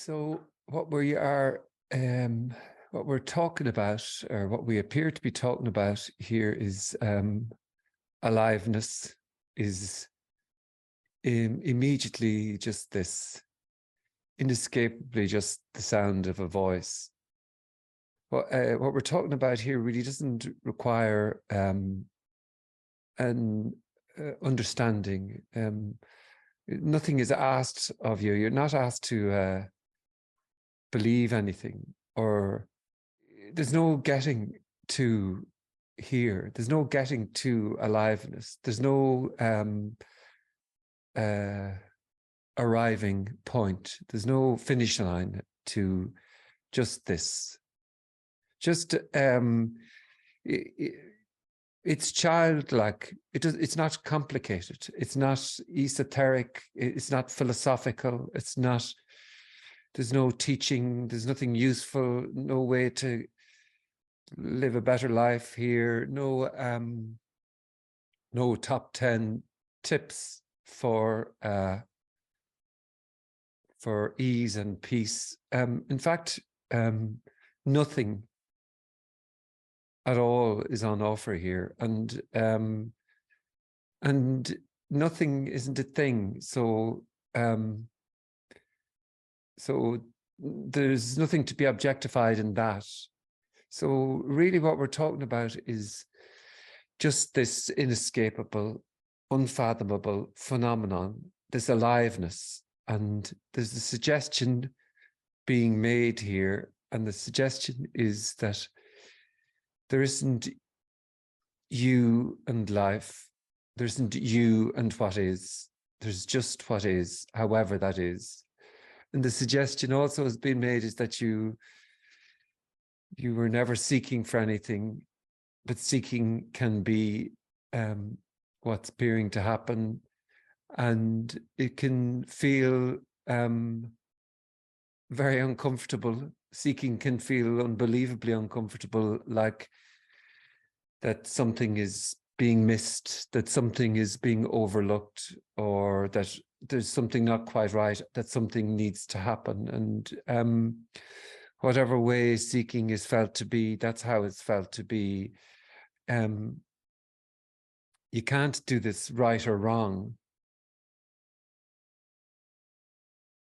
So what we're talking about, or what we appear to be talking about here, is aliveness. Is immediately just this, inescapably just the sound of a voice. What we're talking about here really doesn't require an understanding. Nothing is asked of you. You're not asked to believe anything, or there's no getting to here. There's no getting to aliveness. There's no arriving point. There's no finish line to just this. Just it's childlike. It's not complicated. It's not esoteric. It's not philosophical. It's not. There's no teaching. There's nothing useful. No way to live a better life here. No top 10 tips for ease and peace. In fact, nothing at all is on offer here, and nothing isn't a thing. So there's nothing to be objectified in that. So really what we're talking about is just this inescapable, unfathomable phenomenon, this aliveness. And there's a suggestion being made here. And the suggestion is that there isn't you and life. There isn't you and what is. There's just what is, however that is. And the suggestion also has been made is that you were never seeking for anything, but seeking can be what's appearing to happen. And it can feel very uncomfortable. Seeking can feel unbelievably uncomfortable, like that something is being missed, that something is being overlooked, or that there's something not quite right, that something needs to happen. And whatever way seeking is felt to be, that's how it's felt to be. You can't do this right or wrong.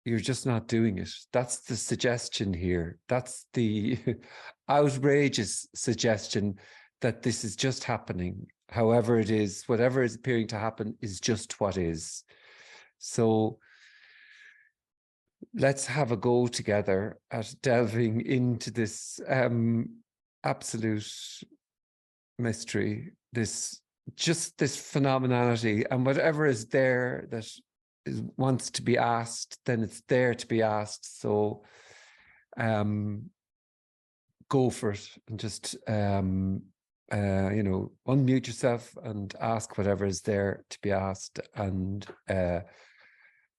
You're just not doing it. That's the suggestion here. That's the outrageous suggestion that this is just happening. However it is, whatever is appearing to happen is just what is. So let's have a go together at delving into this absolute mystery, this phenomenality, and whatever is there that wants to be asked, then it's there to be asked. So go for it, and just unmute yourself and ask whatever is there to be asked, and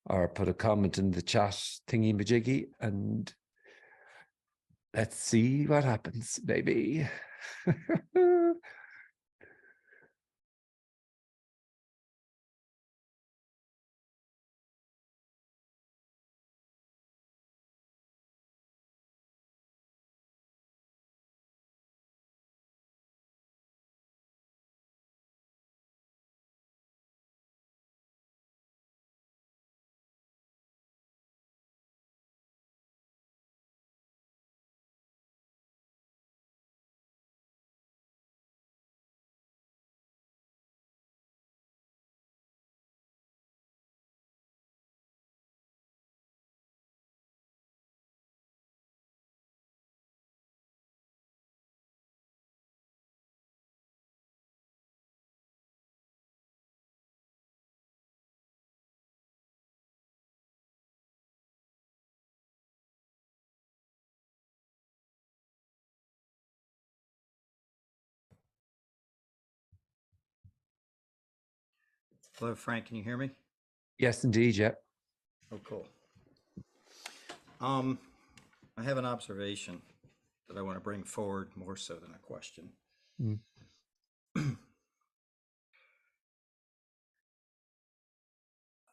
or put a comment in the chat thingy majiggy, and let's see what happens, baby. Hello, Frank. Can you hear me? Yes, indeed. Yeah. Oh, cool. I have an observation that I want to bring forward more so than a question. Mm.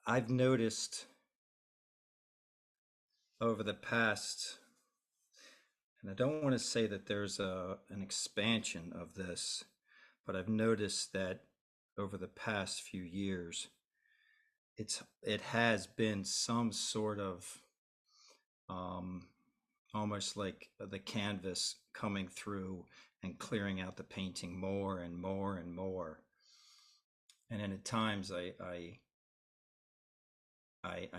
I've noticed over the past, and I don't want to say that there's an expansion of this, but I've noticed that over the past few years, it has been some sort of almost like the canvas coming through and clearing out the painting more and more and more. And then at times I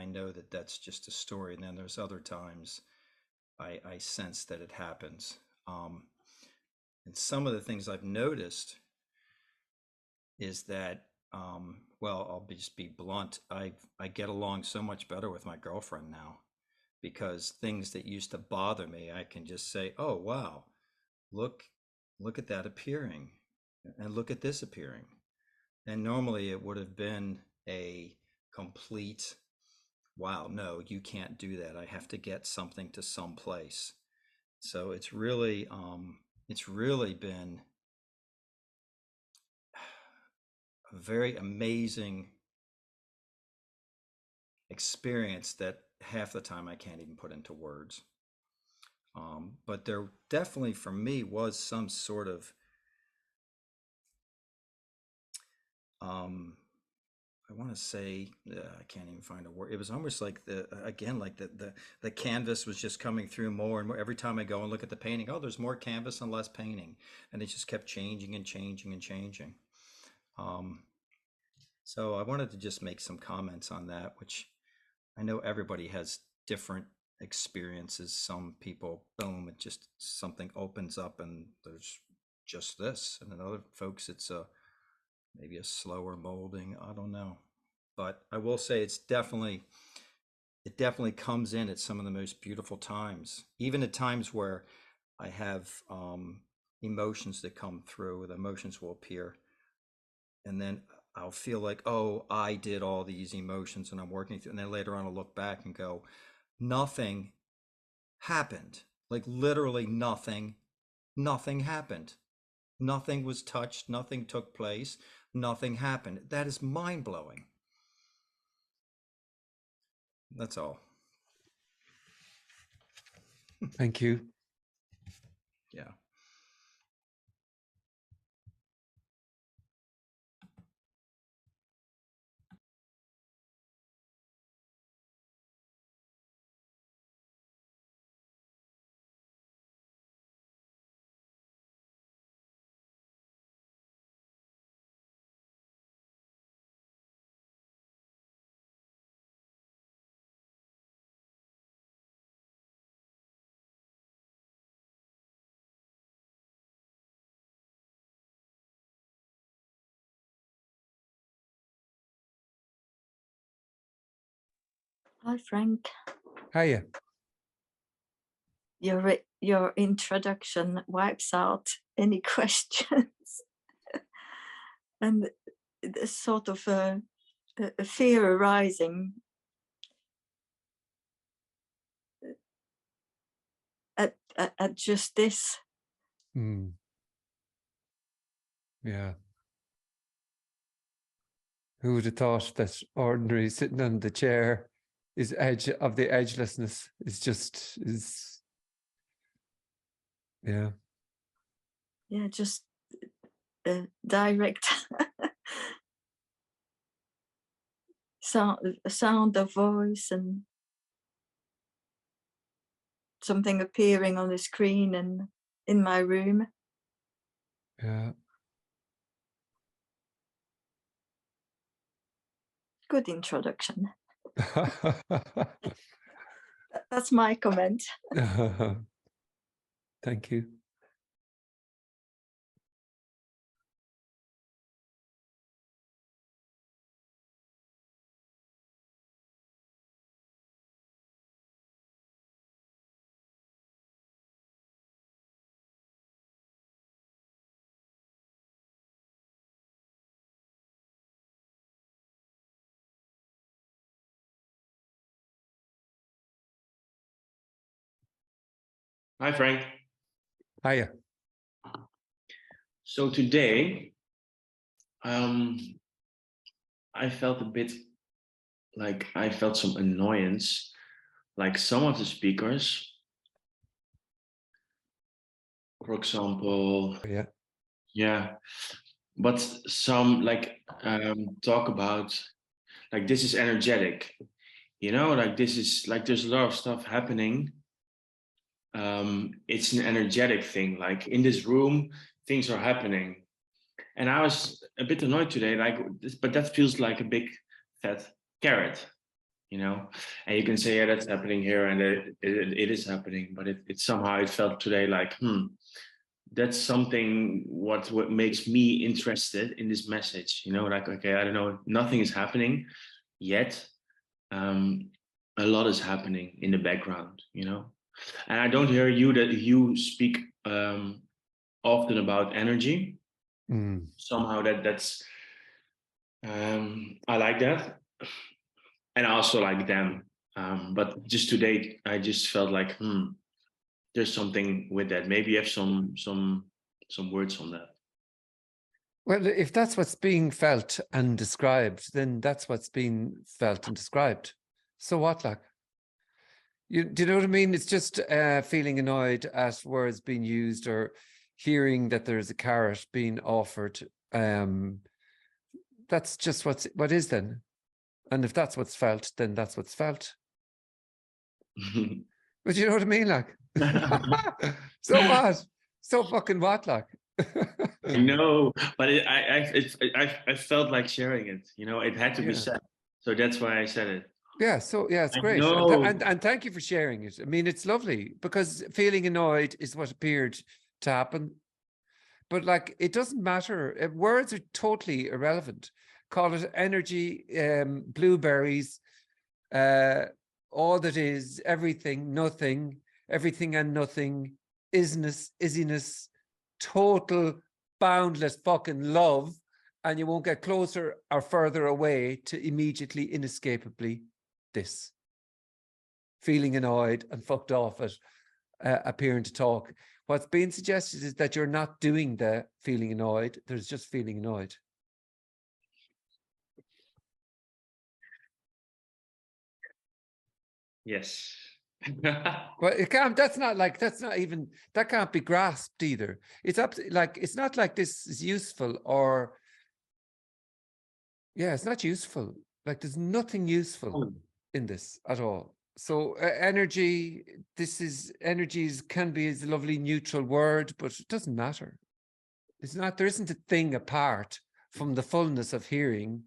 know that that's just a story, and then there's other times I sense that it happens. And some of the things I've noticed is that, well, I'll just be blunt. I get along so much better with my girlfriend now, because things that used to bother me, I can just say, "Oh, wow, look at that appearing, and look at this appearing." And normally it would have been a complete, "Wow, no, you can't do that. I have to get something to some place." So it's really been a very amazing experience that half the time I can't even put into words. But there definitely for me was some sort of I want to say, I can't even find a word. It was almost like the canvas was just coming through more and more. Every time I go and look at the painting, oh, there's more canvas and less painting, and it just kept changing and changing and changing. So I wanted to just make some comments on that, which I know everybody has different experiences. Some people, boom, it just something opens up and there's just this, and then other folks, it's maybe a slower molding. I don't know, but I will say it definitely comes in at some of the most beautiful times, even at times where I have emotions that come through. The emotions will appear, and then I'll feel like, oh, I did all these emotions and I'm working through, and then later on I'll look back and go, nothing happened. Like literally nothing happened. Nothing was touched, nothing took place, nothing happened. That is mind-blowing. That's all. Thank you. Yeah. Hi, Frank. Hiya. Your introduction wipes out any questions, and there's sort of a fear arising at just this. Yeah. Who would have thought that ordinary sitting on the chair is edge of the edgelessness is yeah. Yeah, just direct sound of voice and something appearing on the screen and in my room. Yeah. Good introduction. That's my comment. Thank you. Hi, Frank. Hiya. So today, I felt a bit like I felt some annoyance like some of the speakers, for example, Yeah. yeah, but some like talk about like this is energetic, you know, like this is like there's a lot of stuff happening. It's an energetic thing. Like in this room, things are happening. And I was a bit annoyed today, like this, but that feels like a big fat carrot, you know. And you can say, yeah, that's happening here, and it is happening, but it somehow it felt today like, that's something what makes me interested in this message, you know, like, okay, I don't know, nothing is happening yet. A lot is happening in the background, you know. And I don't hear you that you speak often about energy. Somehow that's I like that, and I also like them. But just today, I just felt like there's something with that. Maybe you have some words on that. Well, if that's what's being felt and described, then that's what's being felt and described. So what, like? Do you know what I mean? It's just feeling annoyed at words being used or hearing that there's a carrot being offered. That's just what is then. And if that's what's felt, then that's what's felt. But you know what I mean? Like, so what? So fucking what, like? I know, but I felt like sharing it. You know, it had to be said, so that's why I said it. Yeah, so yeah, it's I great. know. And thank you for sharing it. I mean, it's lovely because feeling annoyed is what appeared to happen. But like, it doesn't matter. Words are totally irrelevant. Call it energy, blueberries, all that is, everything, nothing, everything and nothing, isness, isiness, total boundless fucking love. And you won't get closer or further away to immediately, inescapably this. Feeling annoyed and fucked off at appearing to talk. What's being suggested is that you're not doing the feeling annoyed. There's just feeling annoyed. Yes. But it can't, that's not even, that can't be grasped either. It's up to, like, it's not like this is useful or, yeah, it's not useful. Like, there's nothing useful in this at all. So energy, energies can be as a lovely neutral word, but it doesn't matter. It's not, there isn't a thing apart from the fullness of hearing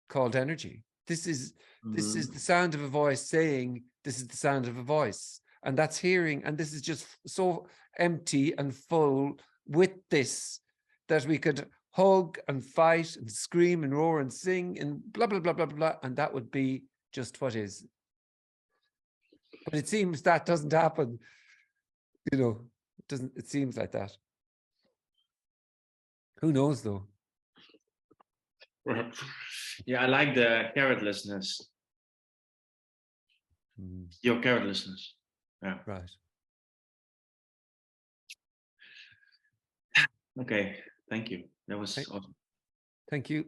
called energy. This is the sound of a voice saying, this is the sound of a voice. And that's hearing. And this is just so empty and full with this that we could hug and fight and scream and roar and sing and blah, blah, blah, blah, blah. And that would be just what is. But it seems that doesn't happen. You know, it seems like that. Who knows though? Yeah, I like the carrotlessness. Your carrotlessness. Yeah. Right. Okay. Thank you. That was awesome. Thank you.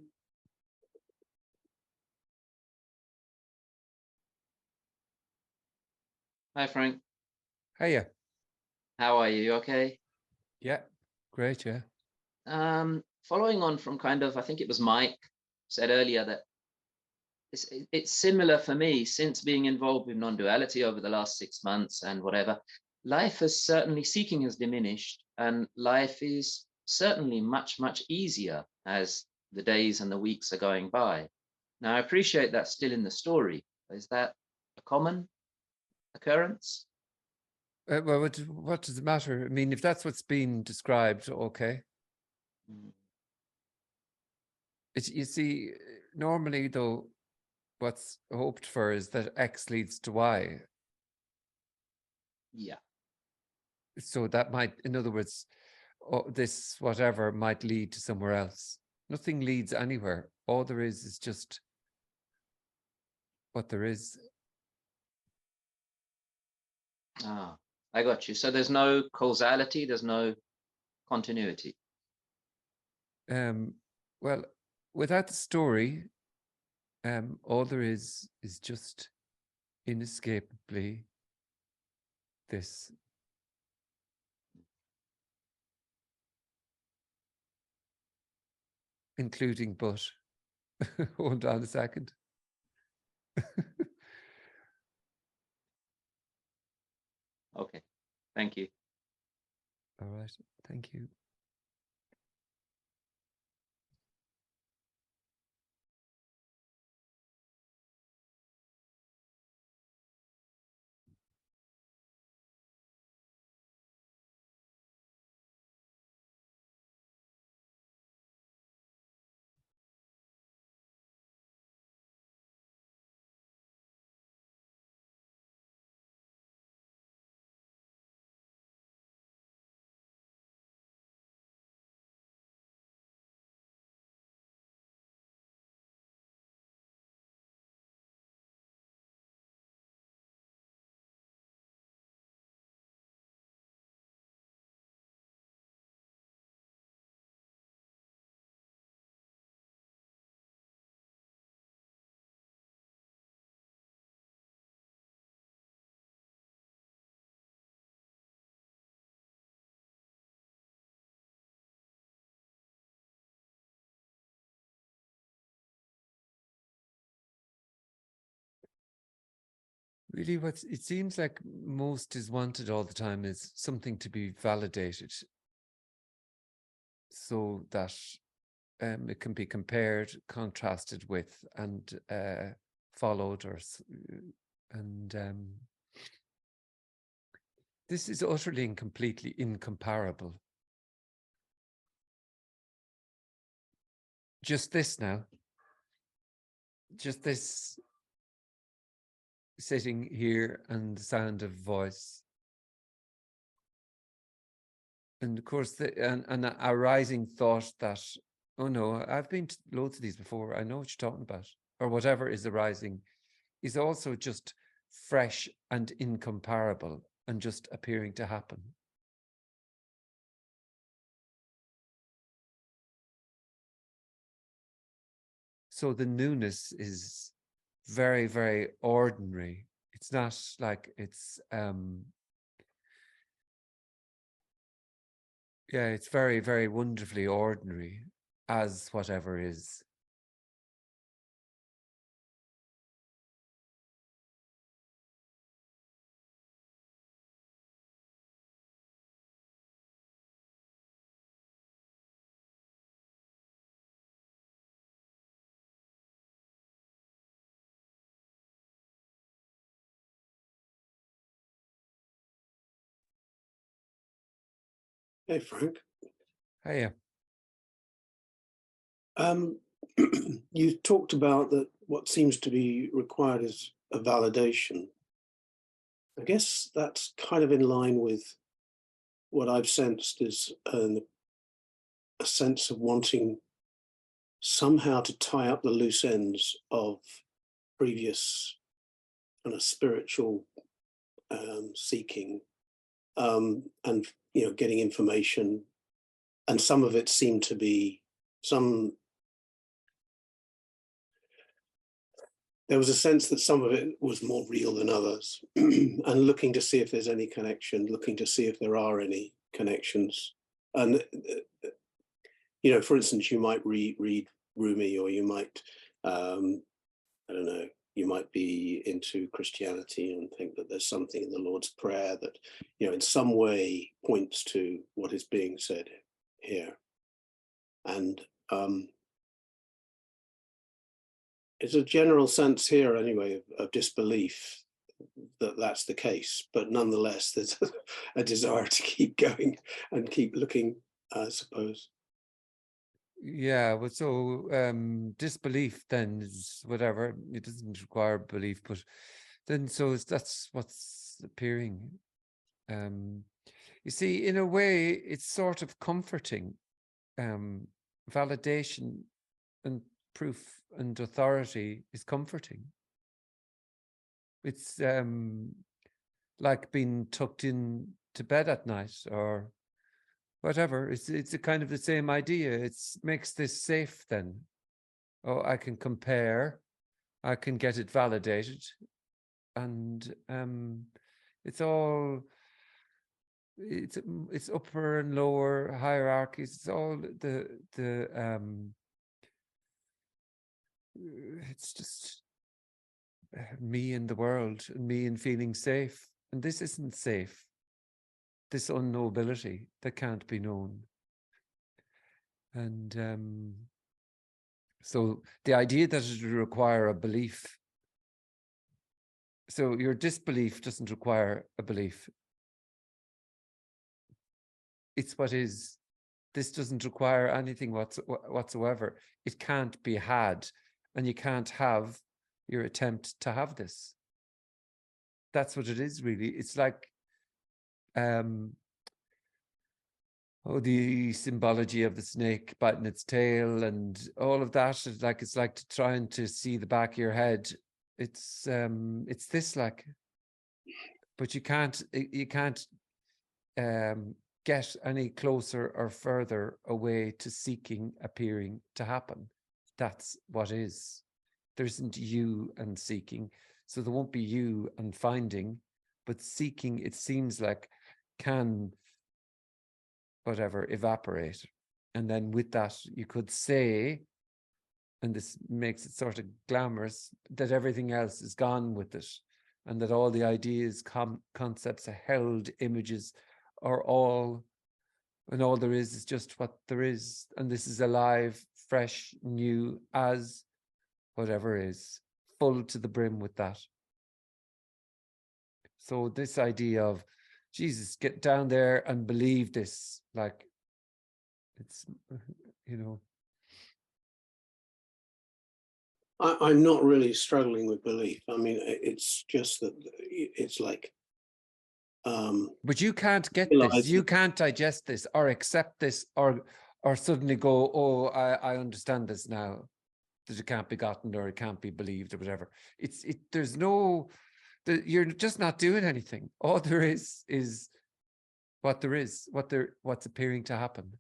Hi, Frank. Hiya. How are you? Okay. Yeah. Great. Yeah. Following on from kind of, I think it was Mike said earlier that it's similar for me since being involved with non-duality over the last 6 months and whatever. Life has certainly, seeking has diminished, and life is certainly much, much easier as the days and the weeks are going by. Now, I appreciate that's still in the story. Is that a common occurrence? Well, what does it matter? I mean, if that's what's been described, okay. You see, normally though, what's hoped for is that X leads to Y. Yeah. So that might, in other words, this whatever might lead to somewhere else. Nothing leads anywhere. All there is just what there is. Ah, I got you. So there's no causality, there's no continuity. Well, without the story, all there is just inescapably this. Including but. Hold on a second. Okay, thank you. All right, thank you. Really, it seems like most is wanted all the time is something to be validated so that it can be compared, contrasted with, and followed, and this is utterly and completely incomparable. Just this now, just this sitting here and the sound of voice. And of course, an arising thought that, oh no, I've been to loads of these before, I know what you're talking about, or whatever is arising, is also just fresh and incomparable and just appearing to happen. So the newness is very, very ordinary. It's not like it's yeah, it's very, very wonderfully ordinary as whatever is. Hey, Frank. Hey, You talked about that what seems to be required is a validation. I guess that's kind of in line with what I've sensed is a sense of wanting somehow to tie up the loose ends of previous kind of spiritual seeking, and getting information, and some of it seemed to be there was a sense that some of it was more real than others, and looking to see if there's any connection, looking to see if there are any connections. And, for instance, you might read Rumi, or you might, I don't know, you might be into Christianity and think that there's something in the Lord's Prayer that, in some way points to what is being said here. And it's a general sense here, anyway, of disbelief that that's the case. But nonetheless, there's a desire to keep going and keep looking, I suppose. yeah, well, so disbelief then is whatever, it doesn't require belief, but then that's what's appearing. You see, in a way, it's sort of comforting. Validation and proof and authority is comforting. It's like being tucked in to bed at night or whatever. It's a kind of the same idea. It makes this safe then. Oh, I can compare, I can get it validated, and it's all it's upper and lower hierarchies. It's all it's just me in the world, and me in feeling safe, and this isn't safe. This unknowability that can't be known. And so the idea that it would require a belief. So your disbelief doesn't require a belief. It's what is. This doesn't require anything whatsoever. It can't be had, and you can't have your attempt to have this. That's what it is, really. It's like the symbology of the snake biting its tail and all of that. It's like trying to see the back of your head. It's this, like, but you can't get any closer or further away to seeking appearing to happen. That's what is. There isn't you and seeking, so there won't be you and finding, but seeking, it seems like, can whatever evaporate. And then with that you could say, and this makes it sort of glamorous, that everything else is gone with it, and that all the ideas, concepts, held images are all, and all there is just what there is, and this is alive, fresh, new, as whatever is, full to the brim with that. So this idea of, Jesus, get down there and believe this, like, it's, you know. I'm not really struggling with belief. I mean, it's just that it's like, but you can't get realize this. You that- can't digest this or accept this, or suddenly go, oh, I understand this now, that it can't be gotten or it can't be believed or whatever. There's no, you're just not doing anything. All there is what there is, what's appearing to happen.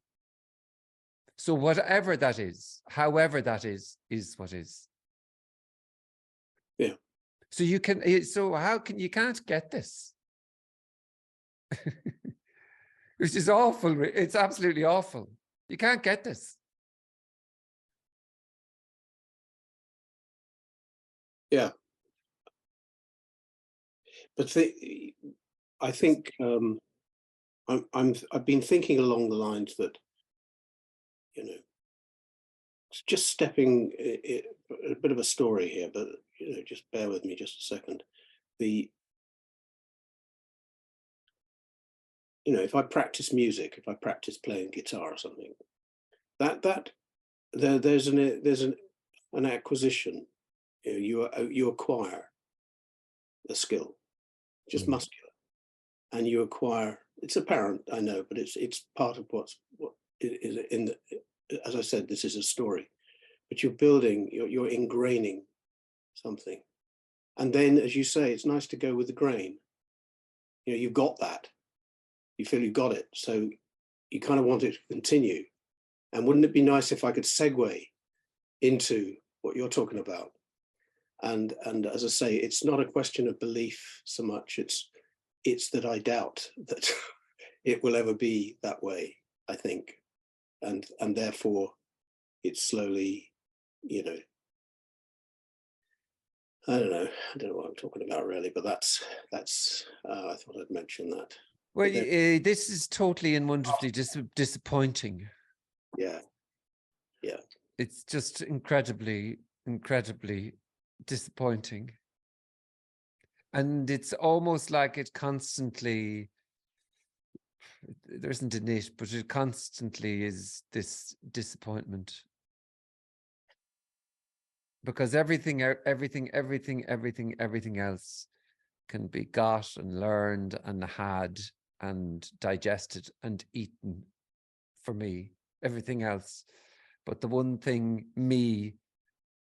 So whatever that is, however that is what is. Yeah. So you can, so how can, you can't get this. Which is awful. It's absolutely awful. You can't get this. Yeah. But I think I've been thinking along the lines that, you know, just stepping, a bit of a story here, but, you know, just bear with me just a second. You know, if I practice music, if I practice playing guitar or something, there's an acquisition. You know, you acquire a skill, just muscular, and you acquire. It's apparent, I know, but it's part of what is in the. As I said, this is a story, but you're building, you're ingraining something, and then, as you say, it's nice to go with the grain. You know, you've got that. You feel you've got it, so you kind of want it to continue. And wouldn't it be nice if I could segue into what you're talking about? And as I say, it's not a question of belief so much. It's that I doubt that it will ever be that way, I think, and therefore it's slowly, you know, I don't know what I'm talking about really, but that's I thought I'd mention that. Well, this is totally and wonderfully disappointing. Yeah. It's just incredibly disappointing. And it's almost like it constantly, there isn't a it, but it constantly is this disappointment. Because everything else can be got and learned and had and digested and eaten for me. Everything else. But the one thing me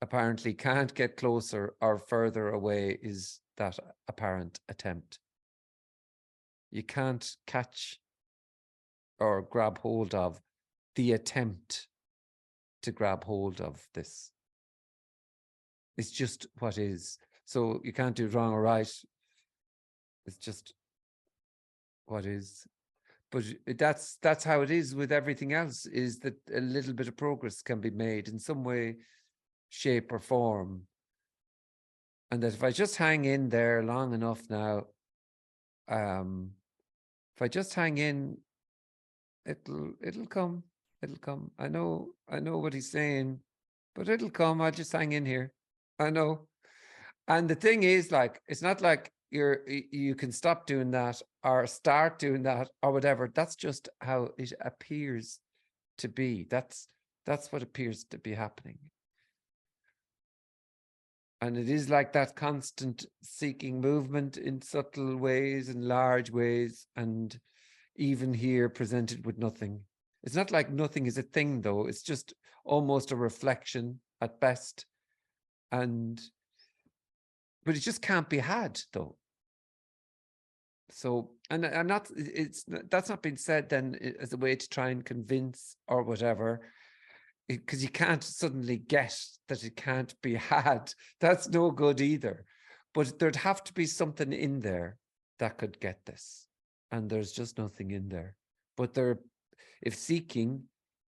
apparently can't get closer or further away is that apparent attempt. You can't catch or grab hold of the attempt to grab hold of this. It's just what is. So you can't do wrong or right. It's just what is. But that's how it is with everything else, is that a little bit of progress can be made in some way, shape or form. And that if I just hang in there long enough now, if I just hang in, it'll come. It'll come. I know what he's saying, but it'll come. I'll just hang in here. I know. And the thing is, like, it's not like you can stop doing that or start doing that or whatever. That's just how it appears to be. That's what appears to be happening. And it is like that constant seeking movement in subtle ways and large ways, and even here presented with nothing. It's not like nothing is a thing, though. It's just almost a reflection at best. But it just can't be had, though. So, and I'm not, that's not been said then as a way to try and convince or whatever, because you can't suddenly get that it can't be had. That's no good either. But there'd have to be something in there that could get this. And there's just nothing in there. But if seeking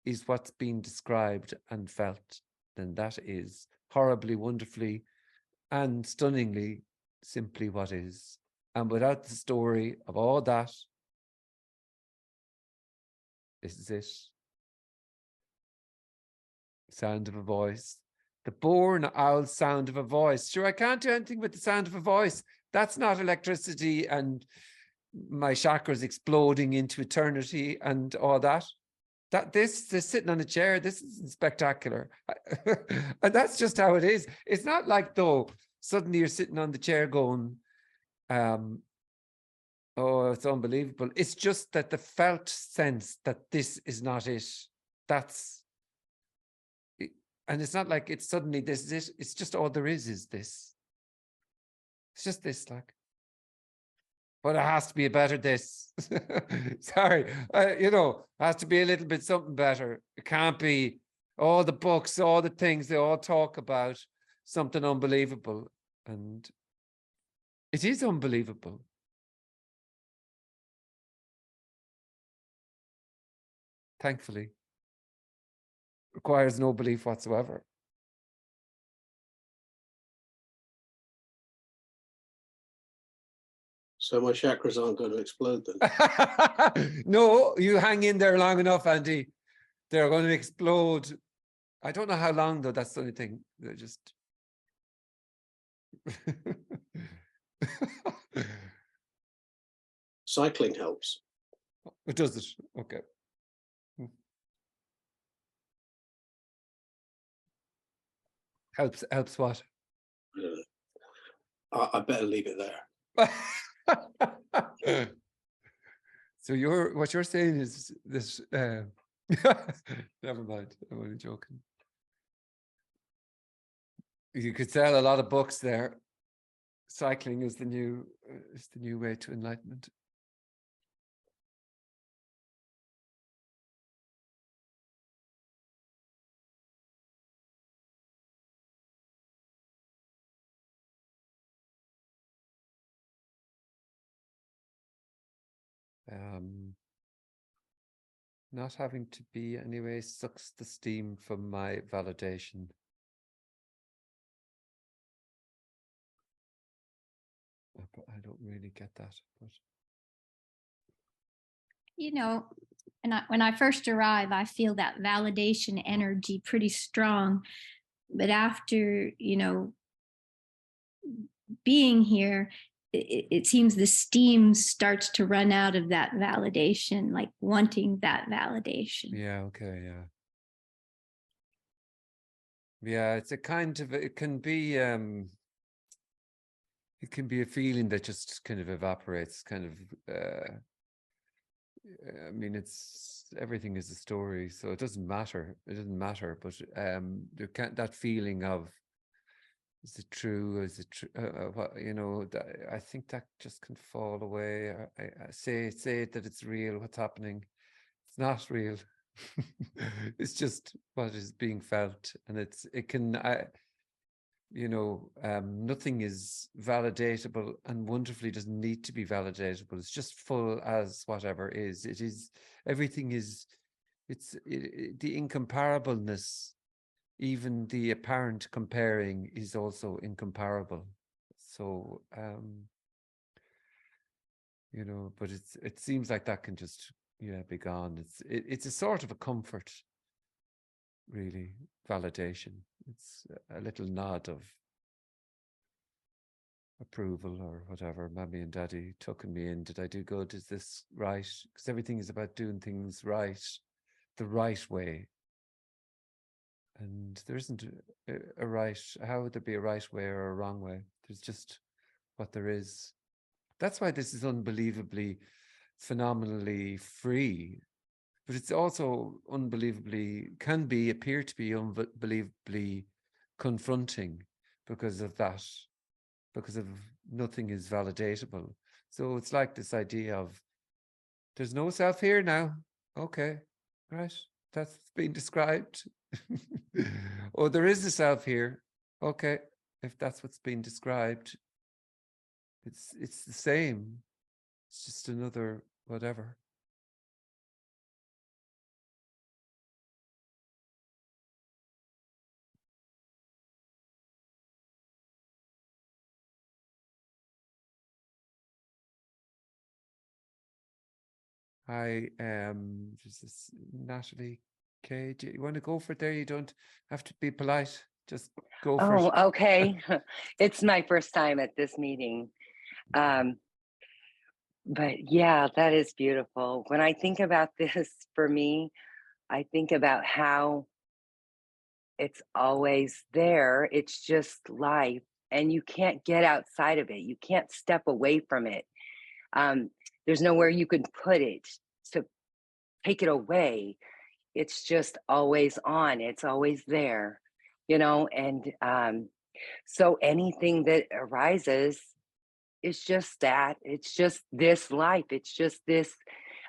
is what's being described and felt, then that is horribly, wonderfully, and stunningly simply what is. And without the story of all that, this is it. Sound of a voice. The born owl sound of a voice. Sure, I can't do anything with the sound of a voice. That's not electricity and my chakras exploding into eternity and all that. This sitting on a chair, this is spectacular. And that's just how it is. It's not like, though, suddenly you're sitting on the chair going, oh, it's unbelievable. It's just that the felt sense that this is not it. And it's not like it's suddenly this is it. It's just all there is this. It's just this, like. But it has to be a better this. Sorry, has to be a little bit something better. It can't be all the books, all the things they all talk about something unbelievable. And it is unbelievable. Thankfully. Requires no belief whatsoever. So my chakras aren't going to explode then? No, you hang in there long enough, Andy. They're going to explode. I don't know how long, though. That's the only thing. They're just... Cycling helps. It does it. Okay. Helps what? I don't know. I better leave it there. So what you're saying is this never mind, I'm only joking. You could sell a lot of books there. Cycling is the new way to enlightenment. Not having to be anyway sucks the steam from my validation. But I don't really get that. But when I first arrive, I feel that validation energy pretty strong. But after, being here, it seems the steam starts to run out of that validation, like wanting that validation. Yeah, okay, yeah. Yeah, it's a kind of, it can be a feeling that just kind of evaporates, kind of, I mean, everything is a story, so it doesn't matter. It doesn't matter, but there can't, that feeling of, is it true? Is it true? I think that just can fall away. I say that it's real. What's happening? It's not real. It's just what is being felt, and nothing is validatable and wonderfully doesn't need to be validatable. It's just full as whatever is. It is, everything is, the incomparableness, even the apparent comparing is also incomparable. So, but it seems like that can just, be gone. It's a sort of a comfort, really, validation. It's a little nod of approval or whatever. Mommy and daddy tucking me in. Did I do good? Is this right? Because everything is about doing things right, the right way. And there isn't a right, how would there be a right way or a wrong way? There's just what there is. That's why this is unbelievably, phenomenally free. But it's also appear to be unbelievably confronting because of that, because of nothing is validatable. So it's like this idea of, there's no self here now. Okay, right, that's been described. Or there is a self here. Okay, if that's what's been described, it's the same. It's just another whatever. I just this Natalie K. Do you want to go for it there? You don't have to be polite. Just go for Oh, it. okay. It's my first time at this meeting. But yeah, that is beautiful. When I think about this, for me, I think about how it's always there. It's just life, and you can't get outside of it. You can't step away from it. There's nowhere you can put it to take it away. It's just always on. It's always there, and so anything that arises is just that. It's just this life. It's just this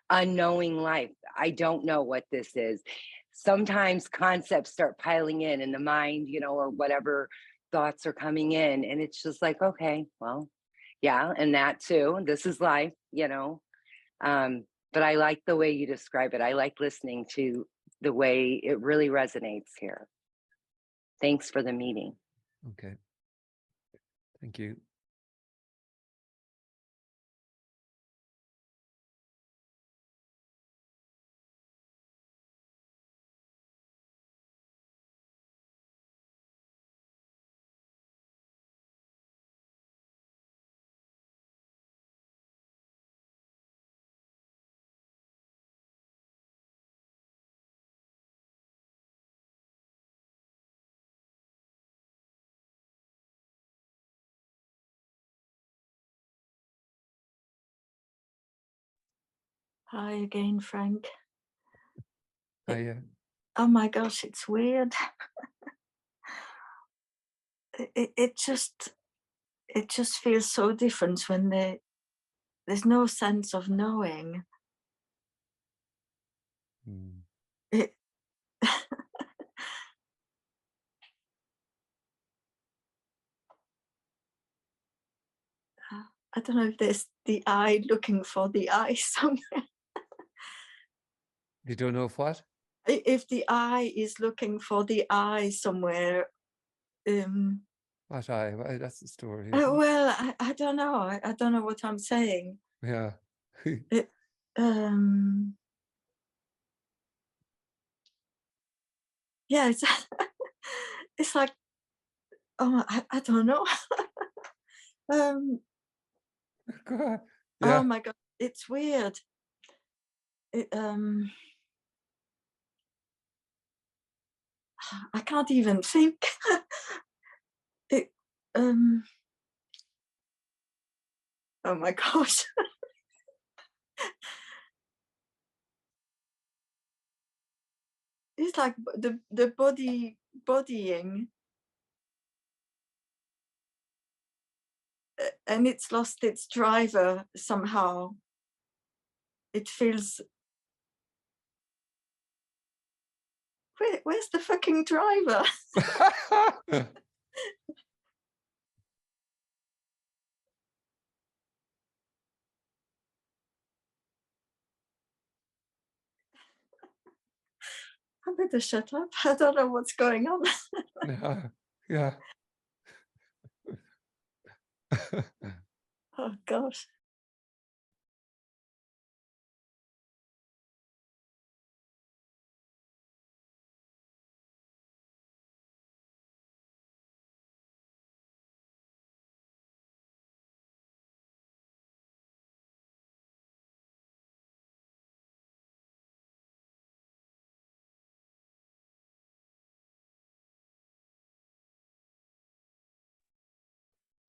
unknowing life. I don't know what this is. Sometimes concepts start piling in the mind, or whatever thoughts are coming in. And it's just like, okay, well, yeah, and that too. This is life, But I like the way you describe it. I like listening to the way it really resonates here. Thanks for the meeting. Okay. Thank you. Hi again, Frank. I Oh my gosh, it's weird. It just feels so different when there's no sense of knowing. It, I don't know if there's the eye looking for the eye somewhere. You don't know if what? If the eye is looking for the eye somewhere. What eye? Well, that's the story. Isn't it? Well, I don't know. I don't know what I'm saying. Yeah. It, yeah, it's like, oh, I don't know. Yeah. Oh my God, it's weird. I can't even think. Oh my gosh. It's like the bodying, and it's lost its driver somehow. It feels. Where's the fucking driver? I better shut up. I don't know what's going on. Yeah. Oh gosh.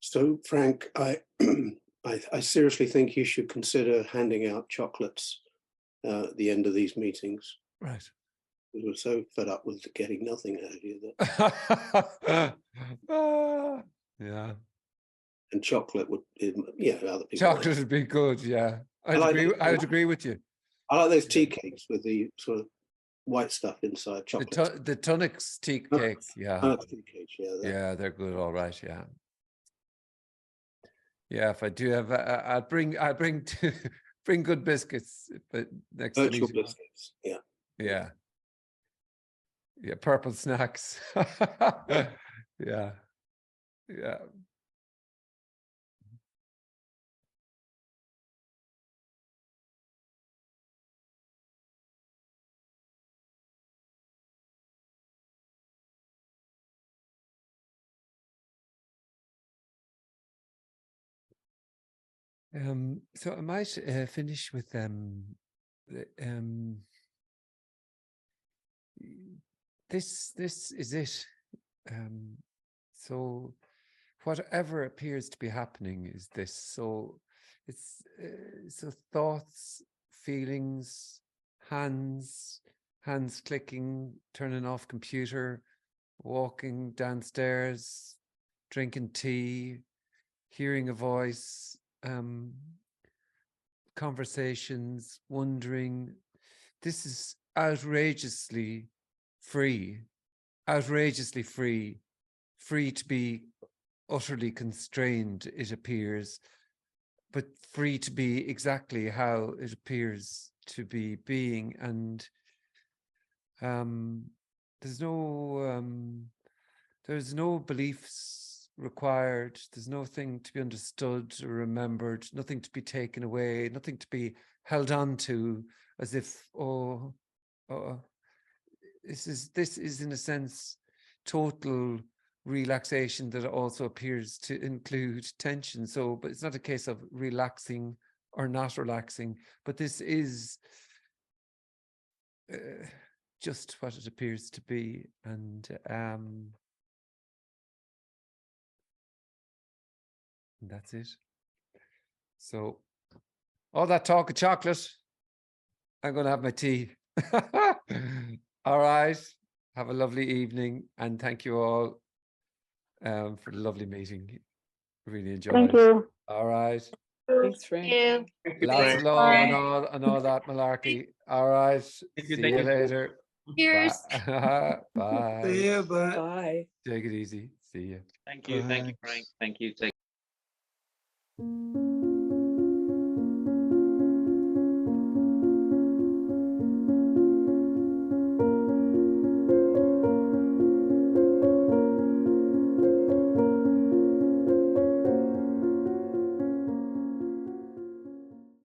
So, Frank, I seriously think you should consider handing out chocolates at the end of these meetings. Right. We were so fed up with getting nothing out of you that, Yeah. and chocolate would, yeah, other people. Chocolate would be good. Yeah. I'd agree with you. I like those tea cakes with the sort of white stuff inside, chocolate. The Tunnocks tea cake. Yeah. Tea cakes, yeah. Yeah, they're good. All right. Yeah. Yeah. If I do have, I'll bring bring good biscuits, but next to Virtual meeting. biscuits, yeah. Yeah. Yeah. Purple snacks. Yeah. Yeah. So I might finish with this is it. So whatever appears to be happening is this. So it's so thoughts, feelings, hands clicking, turning off computer, walking downstairs, drinking tea, hearing a voice, conversations, wondering. This is outrageously free to be utterly constrained, it appears, but free to be exactly how it appears to be being. And there's no beliefs required. There's nothing to be understood or remembered, nothing to be taken away, nothing to be held on to as if, this is in a sense total relaxation that also appears to include tension. So, but it's not a case of relaxing or not relaxing, but this is just what it appears to be. And that's it. So all that talk of chocolate, I'm going to have my tea. All right. Have a lovely evening. And thank you all for the lovely meeting. Really enjoyed Thank it. you. All right. Thanks, Frank. Thank you, Lots Frank. of love and all that malarkey. All right. Thank you, See thank you you. later. Cheers. Bye. Bye. See you, bye. Bye. Take it easy. See you. Thank you, Bye. Frank. Thank you. Take